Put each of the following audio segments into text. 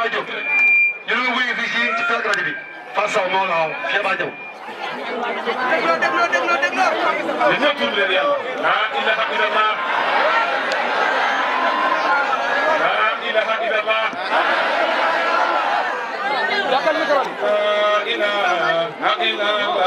Ba Diop ñu doon wuyu fii ci tàgg rajo bi Fatou Sow moo la waaw Cheikh Ba Diop. li ñëpp tudd leen yàlla. la ilaha illallah. la ilaha illallah. la ilaha illallah.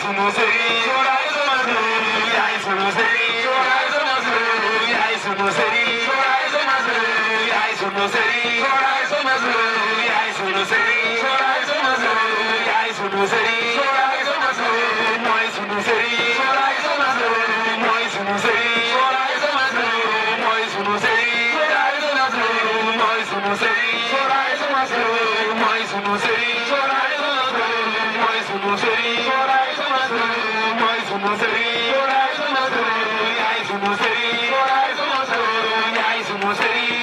sunu sëriñ sooraay sama sëriñ yaay sunu sëriñ sooraay sama sëriñ yaay sunu sëriñ sooraay sama sëriñ yaay sunu sëriñ sooraay sama sëriñ yaay sunu sëriñ sooraay sama sëriñ yaay sunu sëriñ sooraay sama sëriñ mooy sunu sëriñ sooraay sama sëriñ mooy sunu sëriñ sooraay sama sëriñ mooy sunu sëriñ sooraay sama sëriñ mooy sunu sëriñ sooraay sama sëriñ mooy sunu sëriñ sooraay sama sëriñ mooy sunu sëriñ sooraay sama sëriñ mooy sunu sëriñ sooraay sama sëriñ yaay sunu sëriñ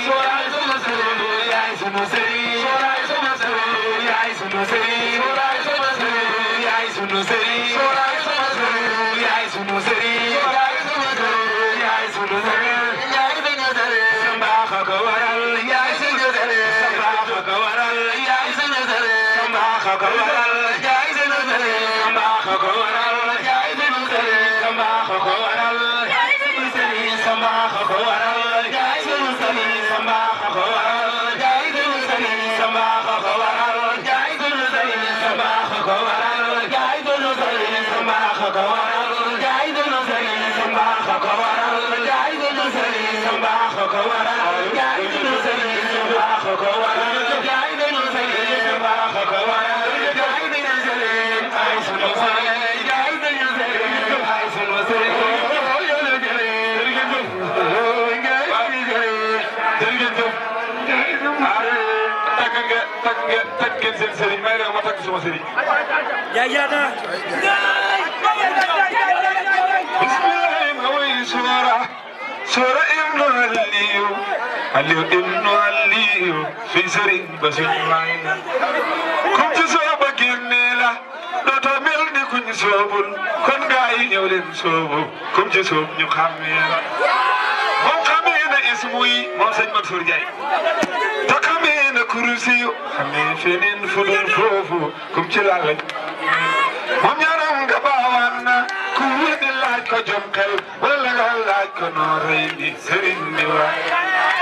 sooraay sama sëriñ yaay sunu sëriñ sooraay sama sëriñ yaay sunu sëriñ sooraay sama sëriñ yaay sunu sëriñ sooraay sama sëriñ yaay sunu sëriñ sooraay sama sëriñ yaay sunu sëriñ sooraay sama sëriñ yaay sunu sëriñ yaay sunu sëriñ sa mbaax ko waral yaay sunu sëriñ sa mbaax ko waral yaay sunu sëriñ sa mbaax ko waral yaay sunu sëriñ sa mbaax ko waral yaay sunu sëriñ sa mbaax ko waral yaay sunu sëriñ sa mbaax ko waral yaay sunu sëriñ sa mbaax ko waral yaay sunu sëriñ sa mbaax ko waral yaay sunu sëriñ sa mbaax ko waral yaay sunu sëriñ sa mbaax ko waral yaay sunu sëriñ sa mbaax ko waral yaay sunu sëriñ sa mbaax ko waral yaay sunu sëriñ sa mbaax ko waral yaay sunu sëriñ sa mbaax ko waral yaay sunu sëriñ ay sunu sëriñ yaay sunu sëriñ ay sunu sëriñ tag ngeen seen sëriñ may rek ma tag sama sëriñ Yayana bismillah ma way sura ibnu aliyu ibnu aliyu fi sëriñ ba suñu waay kum ci sooba génne la dootoo mel ni kuñ soobul kon gaa yi ñëw leen soobu kum ci soob ñu xàmmee la moom xamee na ismu yi moom sëñ Mansour Ndiaye te xamee na kurusi yu xamee feneen fu dul foofu kum ci laal lañ moom yaram nga baawaan na ku wéddi laaj ko jom xel wala nga laaj ko noo rëy bi sëriñ bi waay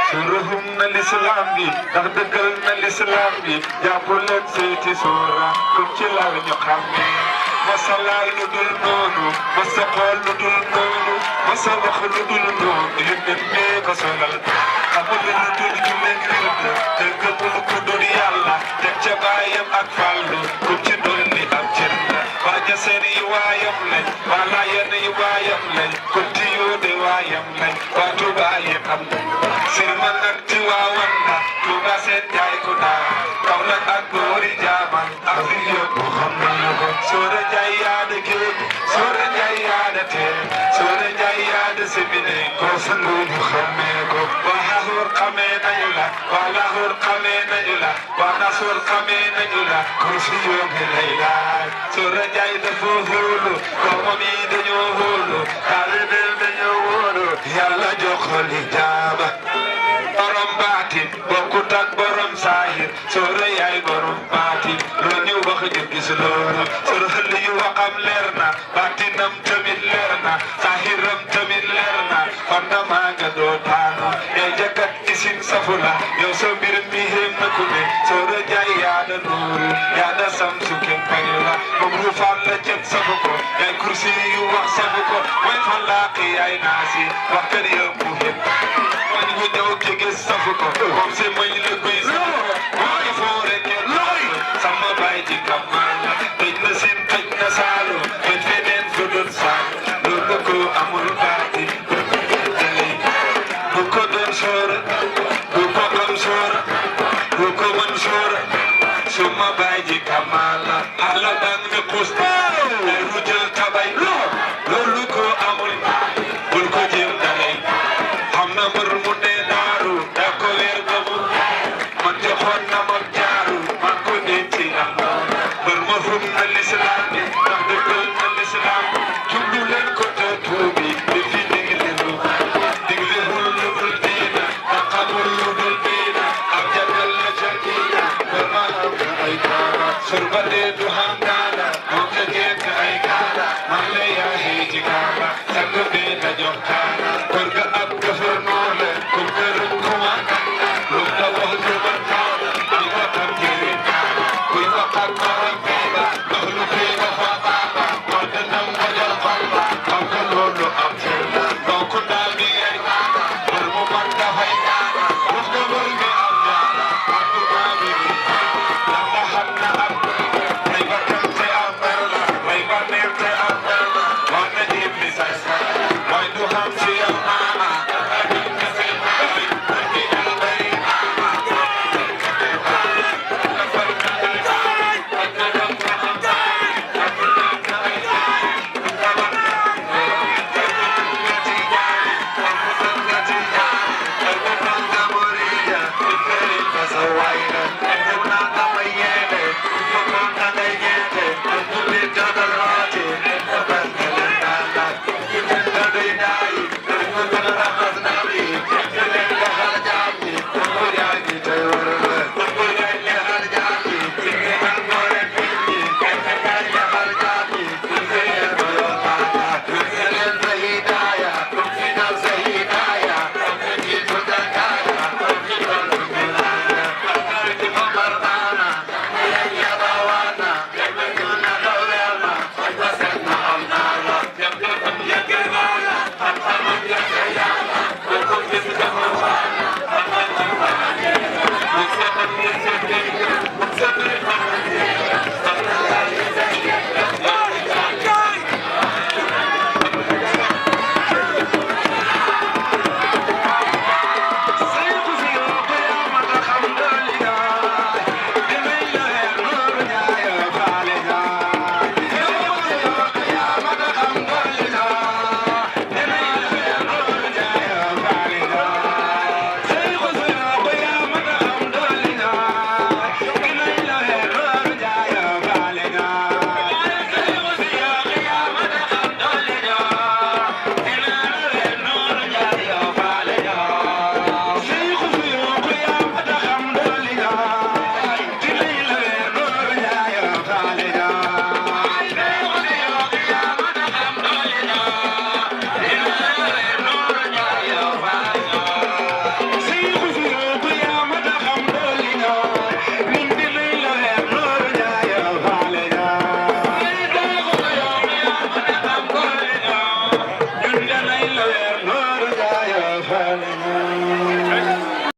surahum na lislaam bi ndax dëggal na lislaam bi jàpp leen seeti soora kum ci laal ñu xàmmee masa laal lu dul noonu masa xool lu dul noonu masa wax lu dul noonu yéen bee ko solal xamul lu dul julleeg wird te gëmul ku dul yàlla teg ca baayam ak fàllu kum ci dolli am cër la waaja seen yi waayam lañ waa laayeen yi waayam lañ kunti yoo de waayam lañ waa Tuuba yi xam sirma nag ci waawan na Tuuba seen jaay ko naa kaw nag ak boori jaaman ak fi yóbbu xam nañu ko Soora Njaay yaada géej Soora Njaay yaada teel Soora Njaay yaada semine ko sangu ñu xamee ko waa Hasoor xamee nañu la waa Lahoor xamee nañu la waa Nasoor xamee nañu la ko si yóbbu lay laaj Soora Njaay dafa hóolu doomam yi dañoo hóolu taalibe dañoo wóolu Yàlla jox ko li jaaba borom baatin bokkut ak borom saahir Soora yaay borom baatin loo ñu wax ñu gis loolu Soora xëll yu waxam leer na baatinam tamit leer na saahiram tamit leer na fondement nga doo taanu yaay jëkkat isin safu la yow sa mbir mi xéem na ku ne Soora Njaay yaada nuuru yaada samsu kem pañu la moom ruufaan la cet safu ko yaay kursi yu wax safu ko mooy fallaaqi yaay naasi wax kër yow mu xéem mañ gu ñëw jege safu ko moom si mañ la koy